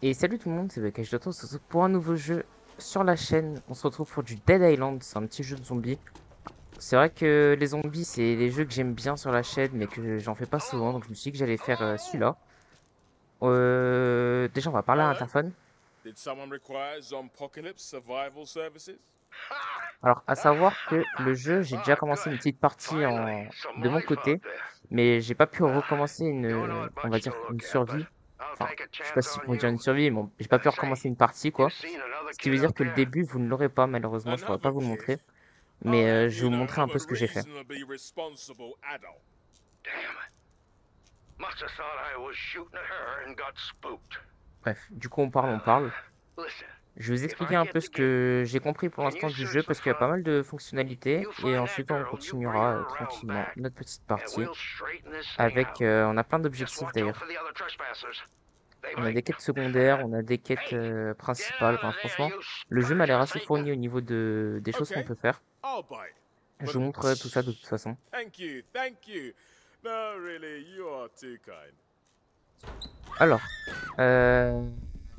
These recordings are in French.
Et salut tout le monde, c'est Bakash, on se retrouve pour un nouveau jeu sur la chaîne. On se retrouve pour du Dead Island, c'est un petit jeu de zombies. C'est vrai que les zombies, c'est les jeux que j'aime bien sur la chaîne, mais que j'en fais pas souvent, donc je me suis dit que j'allais faire celui-là. Déjà, on va parler à Hello. l'interphone. Did someone require Zompocalypse survival services? Alors, à savoir que le jeu, j'ai déjà commencé une petite partie de mon côté, mais j'ai pas pu recommencer on va dire, une survie. Enfin, je sais pas si on peut dire une survie, mais bon, j'ai pas pu recommencer une partie, quoi. Ce qui veut dire que le début, vous ne l'aurez pas, malheureusement, je pourrais pas Another vous le kid? montrer. Mais je vais vous montrer un I'm peu a ce que j'ai fait. reasonably responsible adult. Damn it. Must have thought I was shooting at her and got spooked. Bref, du coup, on parle. Listen, Je vais vous if I expliquer un get peu the ce gate, que j'ai compris pour can you l'instant du jeu, search the parce qu'il y a pas front? mal de fonctionnalités. You Et find that ensuite, on girl, you bring continuera her around tranquillement back, notre petite and partie. we'll straighten this thing Avec, out. on a plein Just d'objectifs watch out d'ailleurs. for the other trespassers. They On a might... des quêtes secondaires, on a des quêtes Hey, get principales. out Enfin, of there, franchement, you le jeu m'a scourge l'air of assez Satan! fourni au niveau des choses qu'on Okay, peut faire. I'll bite. Je But vous montrerai tout ça de toute façon. thank you, thank you. No, really, you are too kind. Alors,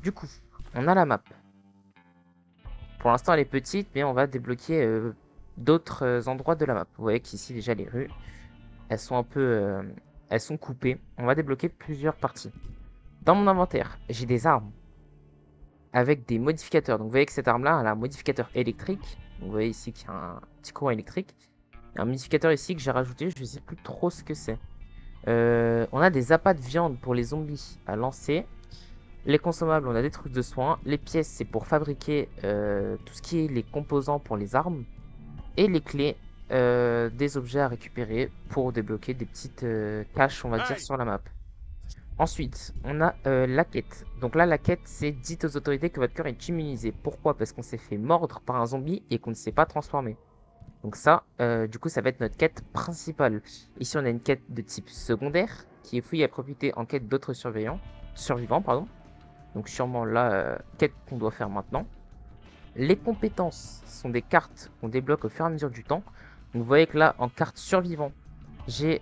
du coup, on a la map. Pour l'instant, elle est petite, mais on va débloquer d'autres endroits de la map. Vous voyez qu'ici, déjà, les rues, elles sont un peu... elles sont coupées. On va débloquer plusieurs parties. Dans mon inventaire, j'ai des armes avec des modificateurs. Donc, vous voyez que cette arme-là, elle a un modificateur électrique. Donc, vous voyez ici qu'il y a un petit courant électrique. Il y a un modificateur ici que j'ai rajouté. Je ne sais plus trop ce que c'est. On a des appâts de viande pour les zombies à lancer. Les consommables, on a des trucs de soins. Les pièces, c'est pour fabriquer tout ce qui est les composants pour les armes. Et les clés, des objets à récupérer pour débloquer des petites caches, on va dire, Hey, sur la map. Ensuite, on a la quête. Donc là, la quête, c'est dites aux autorités que votre cœur est immunisé. Pourquoi? Parce qu'on s'est fait mordre par un zombie et qu'on ne s'est pas transformé. Donc ça, du coup, ça va être notre quête principale. Ici, on a une quête de type secondaire, qui est fouille à propriété en quête d'autres survivants, pardon. Donc sûrement la quête qu'on doit faire maintenant. Les compétences sont des cartes qu'on débloque au fur et à mesure du temps. Donc vous voyez que là, en carte survivant, j'ai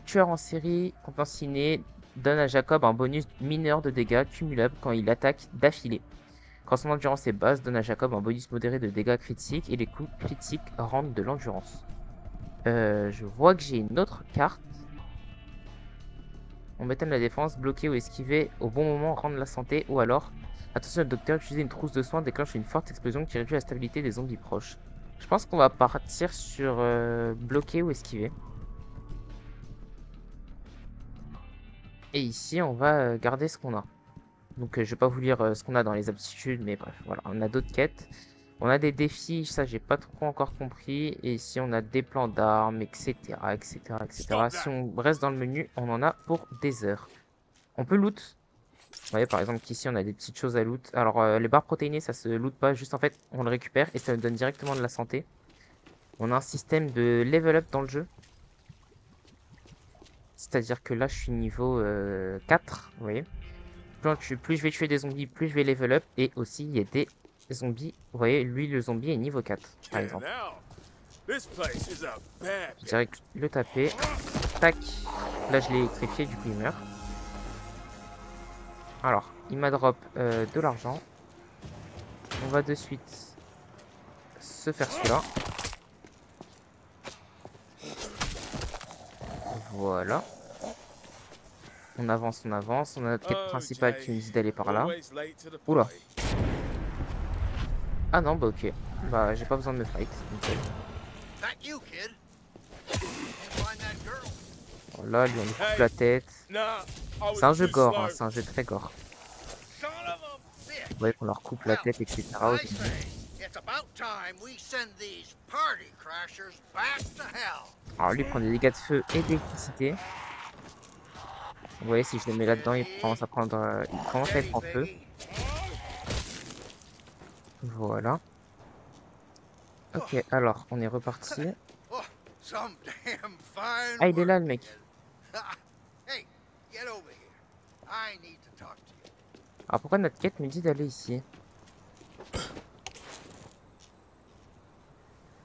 tueur en série, compétence innée, donne à Jacob un bonus mineur de dégâts cumulable quand il attaque d'affilée. Quand son endurance est basse, donne à Jacob un bonus modéré de dégâts critiques et les coups critiques rendent de l'endurance. Je vois que j'ai une autre carte. On m'éteint la défense, bloquer ou esquiver au bon moment, rendre la santé, ou alors, attention le docteur, utiliser une trousse de soins déclenche une forte explosion qui réduit la stabilité des zombies proches. Je pense qu'on va partir sur bloquer ou esquiver. Et ici, on va garder ce qu'on a. Donc, je vais pas vous lire ce qu'on a dans les aptitudes, mais bref, voilà, on a d'autres quêtes. On a des défis, ça j'ai pas trop encore compris. Et ici, on a des plans d'armes, etc., etc., etc. Si on reste dans le menu, on en a pour des heures. On peut loot. Vous voyez par exemple qu'ici on a des petites choses à loot. Alors les barres protéinées ça se loot pas, juste en fait on le récupère et ça nous donne directement de la santé. On a un système de level up dans le jeu. C'est-à-dire que là je suis niveau 4, vous voyez. Plus je vais tuer des zombies, plus je vais level up. Et aussi il y a des zombies, vous voyez lui le zombie est niveau 4 par Yeah, exemple. now, this place is a bad Je dirais que le taper. Tac. Là je l'ai électrifié, du coup il meurt. Alors, il m'a drop de l'argent. On va de suite se faire celui-là. Voilà. On avance, on avance. On a notre quête Oh, principale qui Jay, nous dit d'aller par là. always late to the Oula. party. Ah non, bah ok. Bah j'ai pas besoin de me fight. Nickel. That you, kid? You find that girl? Voilà, lui on lui coupe la tête. Nah, I was C'est un jeu too gore, hein, slow. c'est un jeu très gore. Son of a bitch! Vous voyez qu'on leur coupe la tête, etc. I say, it's about time we send these party crashers back to hell. Alors lui il prend des dégâts de feu et d'électricité. Vous voyez si je le mets là-dedans, il commence à prendre, il commence à être en feu. Voilà. Ok, alors on est reparti. Oh, some damn fine Ah il est là work, le mec. kid. Hey, get over here. I need to talk to you. Alors pourquoi notre quête me dit d'aller ici?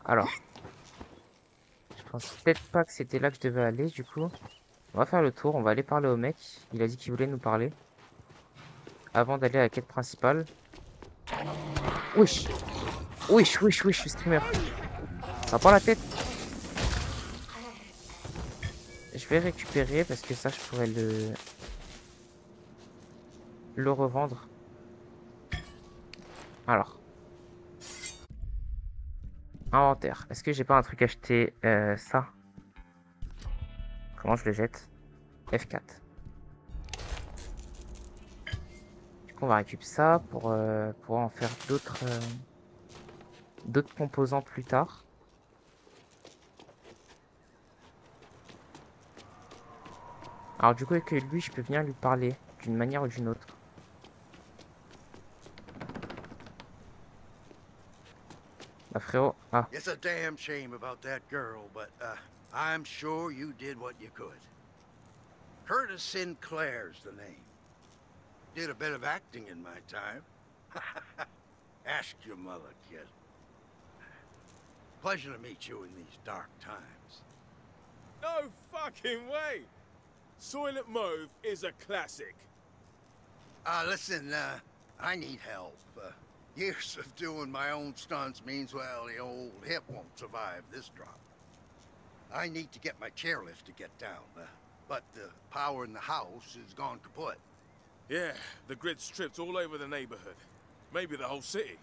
Alors. Je pense peut-être pas que c'était là que je devais aller du coup. On va faire le tour, on va aller parler au mec. Il a dit qu'il voulait nous parler. avant d'aller à la quête principale. Wesh. Wesh, wesh, wesh, streamer. Ça prend la tête. Je vais récupérer parce que ça, je pourrais le revendre. Alors. Inventaire. Est-ce que j'ai pas un truc acheté ça? Comment je le jette? F4. Du coup, on va récupérer ça pour en faire d'autres composants plus tard. Alors du coup, avec lui, je peux venir lui parler d'une manière ou d'une autre. Bah frérot, ah. It's a damn shame about that girl, but I'm sure you did what you could. Curtis Sinclair's the name. Did a bit of acting in my time. Ask your mother, kid. Pleasure to meet you in these dark times. No fucking way! Soylent Mauve is a classic. Listen, I need help. Years of doing my own stunts means, well, the old hip won't survive this drop. I need to get my chairlift to get down, but the power in the house is gone kaput. Yeah, the grid's stripped all over the neighborhood. Maybe the whole city.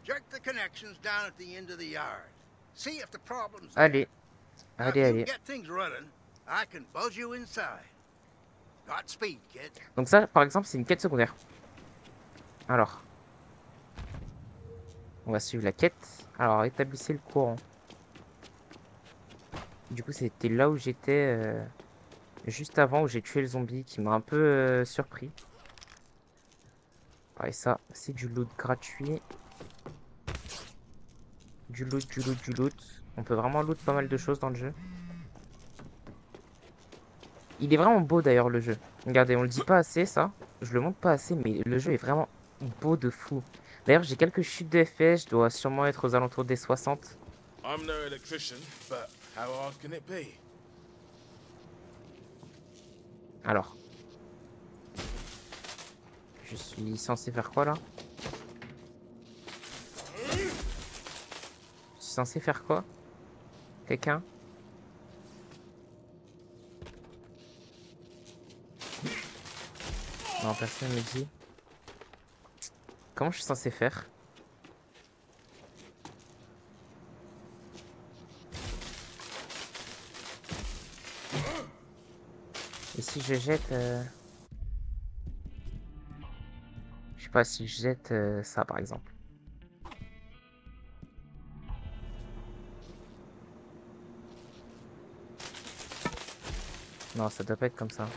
Check the connections down at the end of the yard. See if the problem's there. Allez. Now, if Allez, you allez. get things running, I can buzz you inside. Godspeed, kid. Donc ça, par exemple, c'est une quête secondaire. Alors. On va suivre la quête. Alors, établissez le courant. Du coup, c'était là où j'étais juste avant, où j'ai tué le zombie, qui m'a un peu surpris. Pareil, ça, c'est du loot gratuit. Du loot, du loot, du loot. On peut vraiment loot pas mal de choses dans le jeu. Il est vraiment beau d'ailleurs le jeu. Regardez, on le dit pas assez ça. Je le montre pas assez, mais le jeu est vraiment beau de fou. D'ailleurs, j'ai quelques chutes de FPS. Je dois sûrement être aux alentours des 60. I'm no electrician, but how hard can it be? Alors. Je suis censé faire quoi là? Je suis censé faire quoi? Quelqu'un? Non, personne me dit. Comment je suis censé faire? Et si je jette... Je sais pas, si je jette ça par exemple. Non, ça doit pas être comme ça.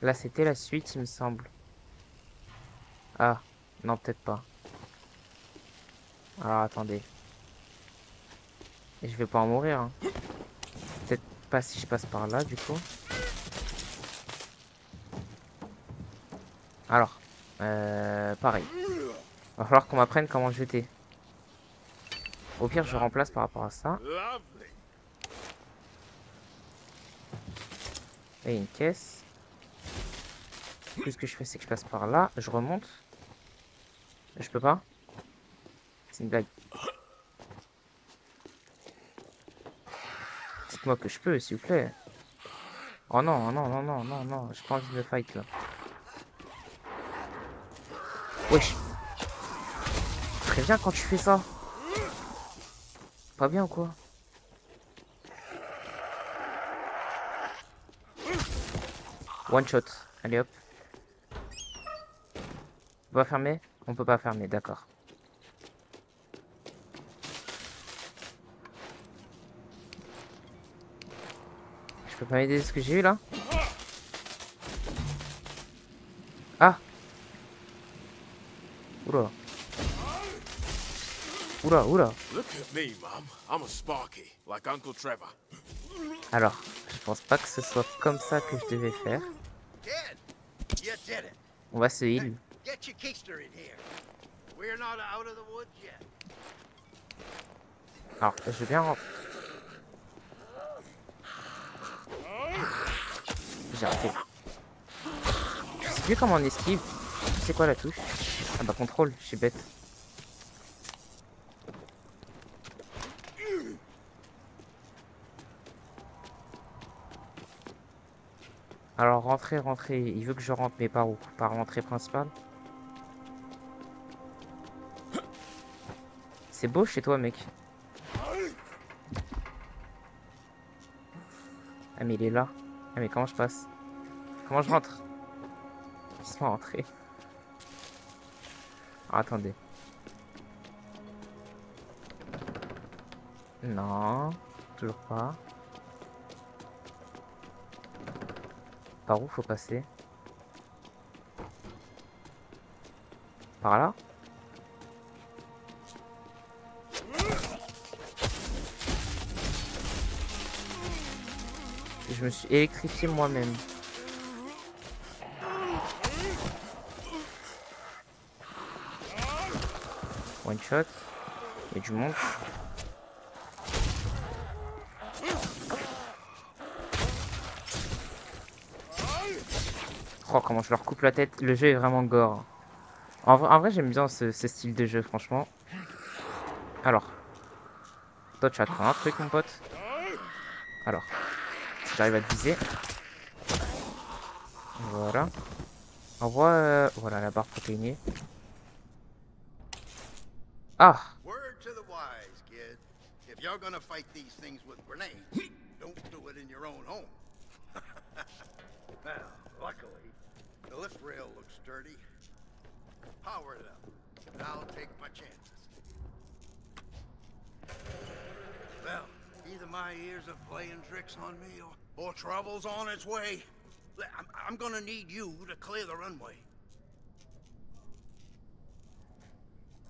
Là, c'était la suite, il me semble. Ah, non, peut-être pas. Alors, attendez. Et je vais pas en mourir, hein. Peut-être pas si je passe par là, du coup. Alors, pareil. Va falloir qu'on m'apprenne comment jeter. Au pire, je remplace par rapport à ça. Lovely. Et une caisse. Tout ce que je fais, c'est que je passe par là. Je remonte. Je peux pas. C'est une blague. Dites-moi que je peux, s'il vous plaît. Oh non, non, non, non, non, non. J'ai pas envie de me fight là. Wesh. Très bien quand tu fais ça. Pas bien ou quoi? One shot. Allez hop. On va fermer? On peut pas fermer, d'accord. Je peux pas m'aider de ce que j'ai eu là? Ah! Oula. Oula, oula. Look at me, Mum. I'm a Sparky, like Uncle Trevor. Alors, je pense pas que ce soit comme ça que je devais faire. Kid, you did it. On va se heal. Get your keister in here. We're not out of the woods yet. Alors, je veux bien... J'ai raté. Je sais plus comment on esquive. C'est quoi la touche? Ah bah contrôle, je suis bête. Alors rentrer, il veut que je rentre, mais par où? Par l'entrée principale? C'est beau chez toi, mec. Ah mais il est là. Ah mais comment je passe? Comment je rentre? Laisse-moi rentrer. Ah, attendez. Non, toujours pas. Par où faut passer? Par là? Je me suis électrifié moi-même. One shot. Il y a du monde. Oh, comment je leur coupe la tête. Le jeu est vraiment gore. En vrai j'aime bien ce style de jeu, franchement. Alors. Toi, tu as trouvé un truc, mon pote. Alors. Si j'arrive à te viser. Voilà. Envoie... voilà, la barre protéinée. Ah! Word to the wise, kid. If you're gonna fight these things with grenades, don't do it in your own home. Now, luckily, the lift rail looks sturdy. Power it up, and I'll take my chances. Well, either my ears are playing tricks on me, or trouble's on its way. I'm gonna need you to clear the runway.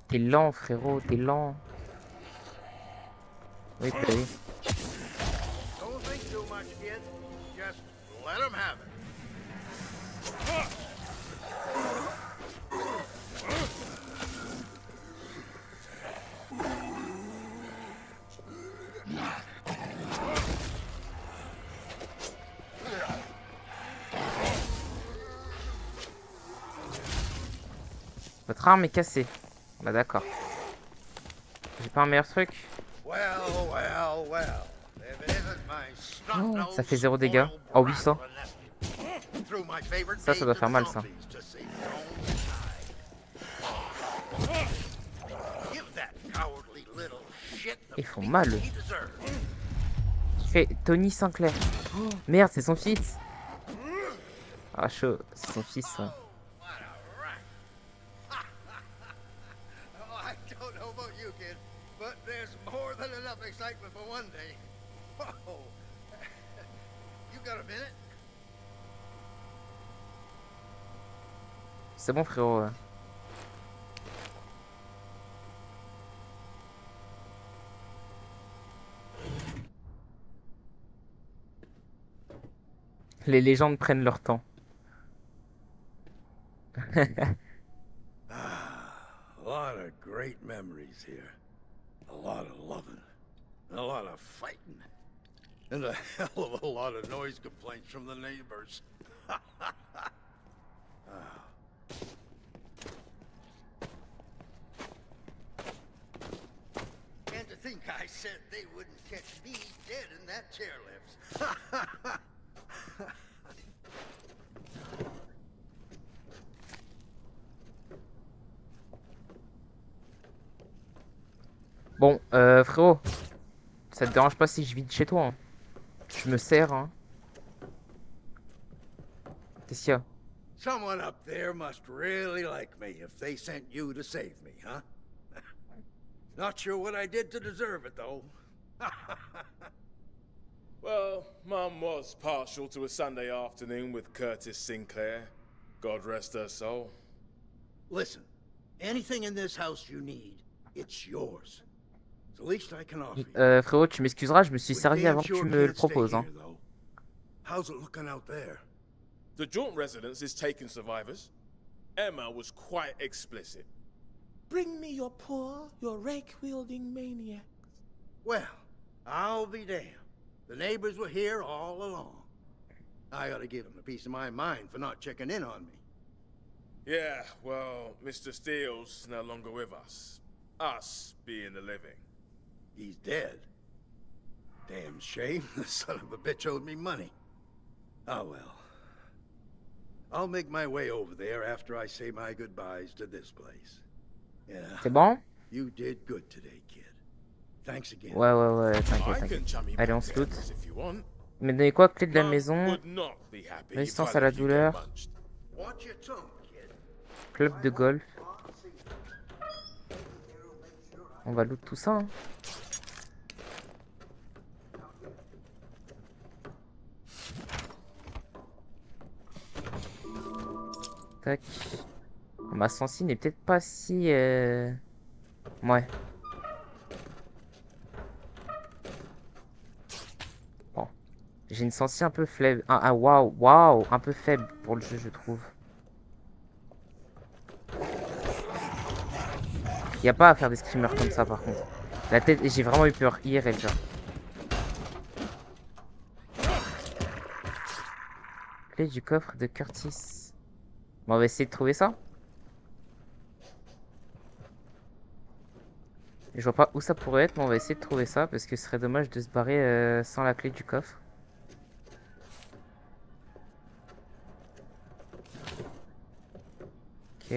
T'es lent, frérot, t'es lent. Oui, bah oui. Don't think too much, kid. Just let him have it. Votre arme est cassée. Bah d'accord. J'ai pas un meilleur truc. Well, well, well. If it isn't my Oh, snot-nosed ça fait 0 dégâts. spoiled Oh, 800. brat of a nephew. Threw my favorite Ça game doit to faire the mal, ça. zombies to save his own hide. Give that cowardly little shit the Ils font beat mal. he deserves. Qui fait Tony Sinclair. Oh, merde, c'est son fils. Ah chaud, c'est son fils. Ça. What a rat. Oh, I don't know about you, kid, but there's more than enough excitement for one day. Oh, you got a minute? C'est bon, frérot. Les légendes prennent leur temps. A lot of great memories here. A lot of loving. A lot of fighting. And a hell of a lot of noise complaints from the neighbors. And to think I said they wouldn't catch me dead in that chairlift. Bon, frérot. Ça te dérange pas si je vide chez toi, hein? Je me sers, hein. Qu'est-ce qu'il y a? Someone up there must really like me if they sent you to save me, huh? Not sure what I did to deserve it, though. Well, Mum was partial to a Sunday afternoon with Curtis Sinclair. God rest her soul. Listen, anything in this house you need, it's yours. It's the least I can offer you. Frérot, tu m'excuseras, je me suis We servi damn avant que sure tu me le can't stay proposes, hein. here, though. How's it looking out there? The joint residence is taking survivors. Emma was quite explicit. Bring me your poor, your rake-wielding maniacs. Well, I'll be damned. The neighbors were here all along. I ought to give them a piece of my mind for not checking in on me. Yeah, well, Mr. Steele's no longer with us. Us being the living. He's dead. Damn shame. The son of a bitch owed me money. Oh well. I'll make my way over there after I say my goodbyes to this place. Yeah. C'est bon? You did good today, kid. Thanks again. Ouais, I t'inquiète, can t'inquiète. chum you Allez, back on se to loot. Emma's if you want. Il m'a donné quoi? Clé de la Mum maison, would not be happy if résistance I à la let you get douleur, munched. Watch your tongue, kid. club de golf. On va loot tout ça, hein. Tac. Ma sensi n'est peut-être pas si... Ouais. Bon. J'ai une sensi un peu faible. Waouh, un peu faible pour le jeu, je trouve. Y a pas à faire des screamers comme ça, par contre. La tête, j'ai vraiment eu peur IRL, genre. Clé du coffre de Curtis. Bon, on va essayer de trouver ça. Je vois pas où ça pourrait être, mais on va essayer de trouver ça parce que ce serait dommage de se barrer sans la clé du coffre. Ok.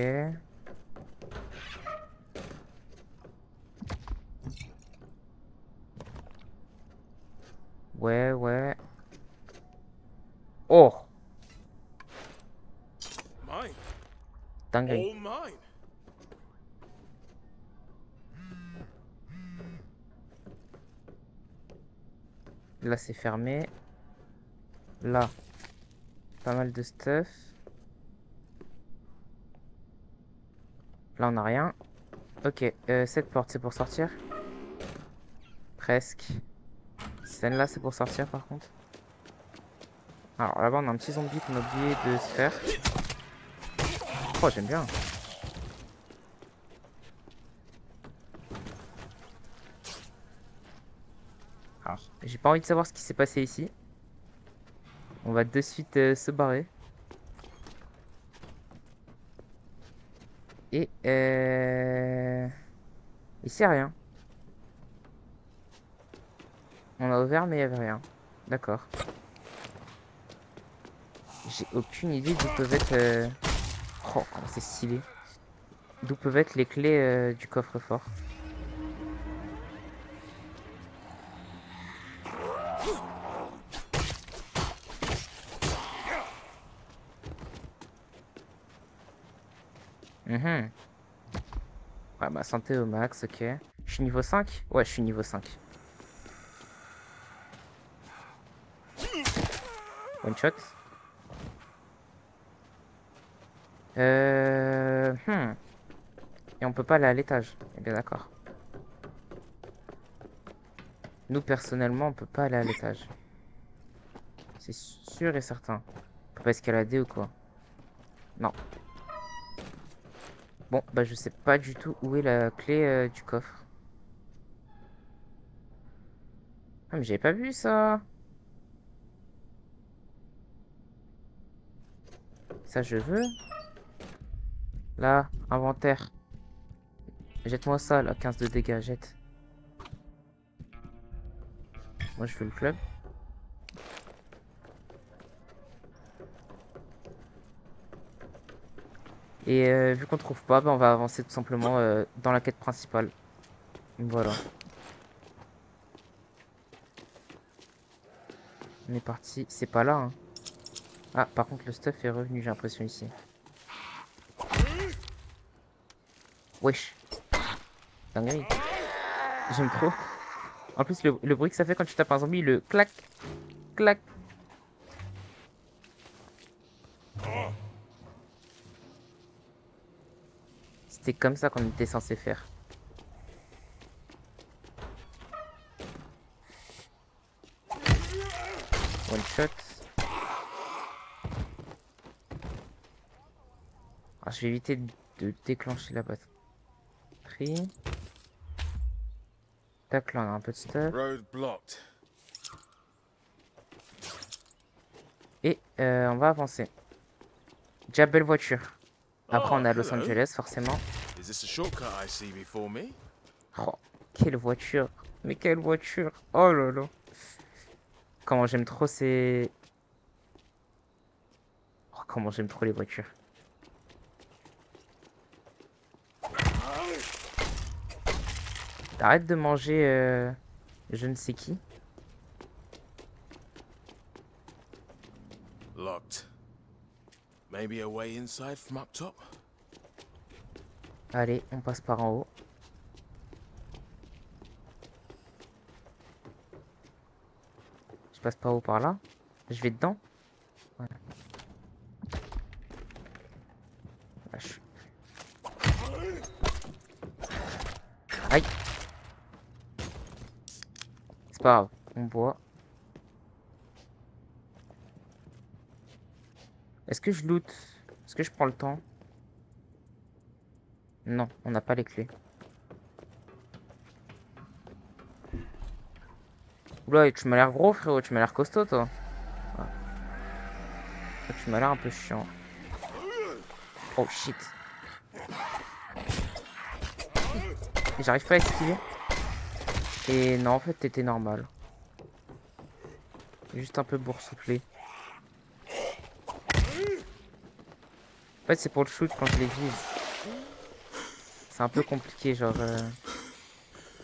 Ouais. Oh! Mine. Dinguerie. All mine. Là, c'est fermé. Là, pas mal de stuff. Là, on n'a rien. Ok, cette porte, c'est pour sortir. Presque. Celle-là, c'est pour sortir, par contre. Alors, là-bas, on a un petit zombie qu'on a oublié de se faire. Oh, j'aime bien. Alors, j'ai pas envie de savoir ce qui s'est passé ici. On va de suite se barrer. Et ici, rien. On a ouvert, mais il n'y avait rien. D'accord. J'ai aucune idée d'où peuvent être... Oh, comment c'est stylé. D'où peuvent être les clés du coffre-fort. Ouais, ma santé au max, ok. Je suis niveau 5? Ouais, je suis niveau 5. One shot. Et on peut pas aller à l'étage. Eh bien d'accord. Nous personnellement on peut pas aller à l'étage. C'est sûr et certain. On peut pas escalader ou quoi. Non. Bon bah je sais pas du tout où est la clé du coffre. Ah mais j'avais pas vu ça. Ça je veux. Là, inventaire. Jette-moi ça là, 15 de dégâts, jette. Moi je veux le club. Et vu qu'on trouve pas, bah, on va avancer tout simplement dans la quête principale. Voilà. On est parti. C'est pas là, hein. Ah, par contre le stuff est revenu, j'ai l'impression ici. Wesh. Dinguerie. J'aime trop. En plus, le bruit que ça fait quand tu tapes un zombie, le clac, clac. C'était comme ça qu'on était censé faire. One shot. Alors, je vais éviter de déclencher la bataille. pris. Tac, là on a un peu de stuff. Road blocked. Et on va avancer. Déjà belle voiture. Après on Oh, est à Los hello. Angeles forcément. Is this a shortcut I see before me? Oh, quelle voiture. Mais quelle voiture. Oh là là. Comment j'aime trop ces... Oh, comment j'aime trop les voitures. Arrête de manger je ne sais qui. Locked. Maybe a way inside from up top? Allez, on passe par en haut. Je passe par où? Par là? Je vais dedans? Voilà. Vache. Aïe! C'est pas grave, on boit. Est-ce que je loot? Est-ce que je prends le temps? Non, on n'a pas les clés. Oula, tu m'as l'air gros, frérot. Tu m'as l'air costaud, toi. Ah. Tu m'as l'air un peu chiant. Oh shit. J'arrive pas à esquiver. Et non, en fait, t'étais normal. Juste un peu boursouflé. En fait, c'est pour le shoot quand je les vise. C'est un peu compliqué, genre...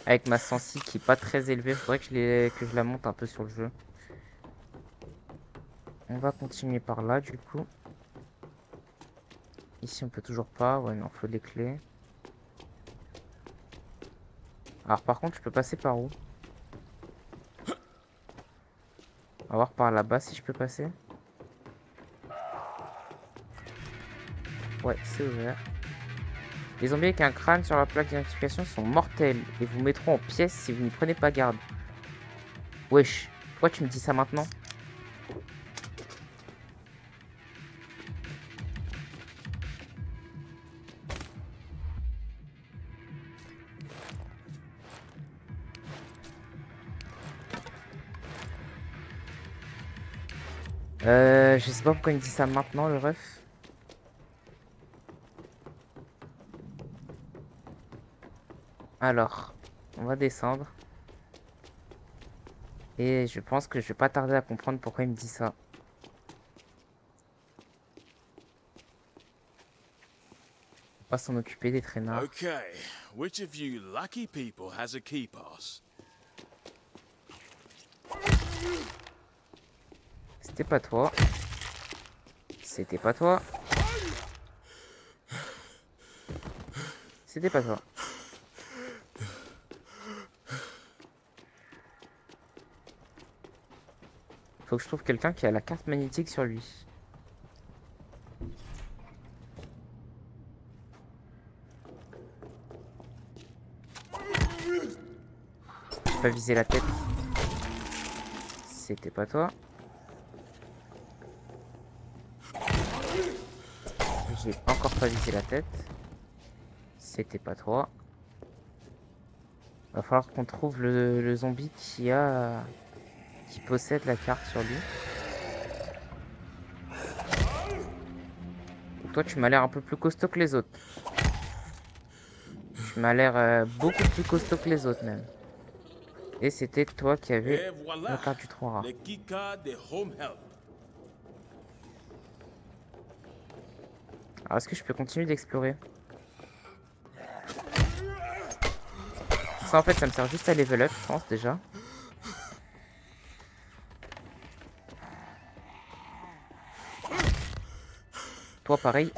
avec ma sensi qui est pas très élevée, faudrait que je la monte un peu sur le jeu. On va continuer par là, du coup. Ici, on peut toujours pas. Ouais, non, faut les clés. Alors, par contre, je peux passer par où? On va voir par là-bas si je peux passer. Ouais, c'est ouvert. Les zombies avec un crâne sur la plaque d'identification sont mortels et vous mettront en pièces si vous n'y prenez pas garde. Wesh, pourquoi tu me dis ça maintenant? Je sais pas pourquoi il me dit ça maintenant, le ref. Alors, on va descendre. Et je pense que je vais pas tarder à comprendre pourquoi il me dit ça. On va s'en occuper des traînards. Okay, which of you lucky people has a key pass? C'était pas toi. C'était pas toi. C'était pas toi. Faut que je trouve quelqu'un qui a la carte magnétique sur lui. J'ai pas visé la tête. C'était pas toi. J'ai encore pas visé la tête. C'était pas toi. Va falloir qu'on trouve le zombie qui possède la carte sur lui. Toi, tu m'as l'air un peu plus costaud que les autres. Tu m'as l'air beaucoup plus costaud que les autres même. Et c'était toi qui avais Et voilà, la carte du 3 rare. le keycard de Home Help. Alors, est-ce que je peux continuer d'explorer? Ça, en fait, ça me sert juste à level up, je pense, déjà. Toi, pareil.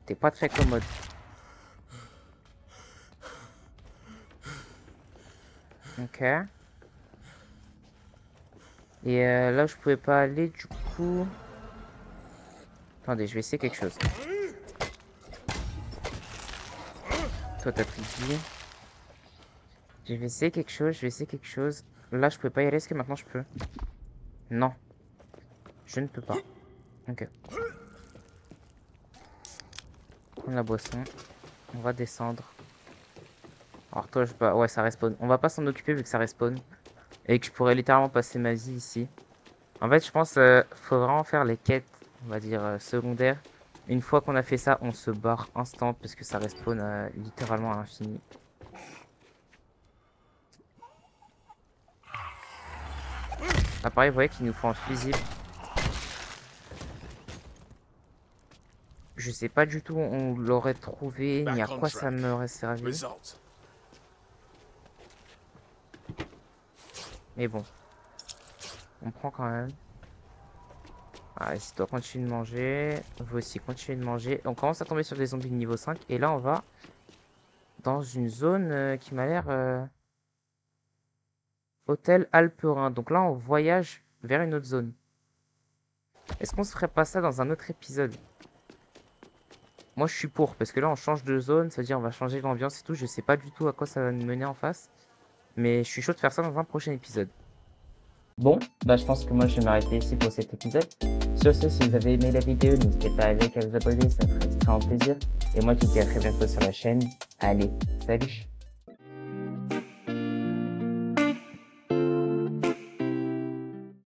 T'es pas très commode. Ok. Et là où je pouvais pas aller, du coup... Attendez, je vais essayer quelque chose. Toi, t'as pris de vie. Je vais essayer quelque chose, je vais essayer quelque chose. Là, je peux pas y aller, est-ce que maintenant je peux? Non. Je ne peux pas. Ok. Prendre la boisson. On va descendre. Alors toi, je pas... Ouais, ça respawn. On va pas s'en occuper vu que ça respawn. Et que je pourrais littéralement passer ma vie ici. En fait, je pense faut vraiment faire les quêtes, on va dire, secondaires. Une fois qu'on a fait ça, on se barre instant parce que ça respawn littéralement à l'infini. Ah, pareil, vous voyez qu'il nous faut un fusible. Je sais pas du tout où on l'aurait trouvé, ni à quoi ça m'aurait servi. Result. Mais bon. On prend quand même. Ah, si toi continue de manger. Vous aussi continuez de manger. On commence à tomber sur des zombies de niveau 5. Et là, on va dans une zone qui m'a l'air... Hôtel Alperin. Donc là, on voyage vers une autre zone. Est-ce qu'on se ferait pas ça dans un autre épisode? Moi, je suis pour. Parce que là, on change de zone. C'est-à-dire, on va changer l'ambiance et tout. Je sais pas du tout à quoi ça va nous mener en face. Mais je suis chaud de faire ça dans un prochain épisode. Bon, bah je pense que moi je vais m'arrêter ici pour cet épisode. Sur ce, si vous avez aimé la vidéo, n'hésitez pas à liker, à vous abonner, ça me ferait extrêmement plaisir. Et moi je vous dis à très bientôt sur la chaîne. Allez, salut!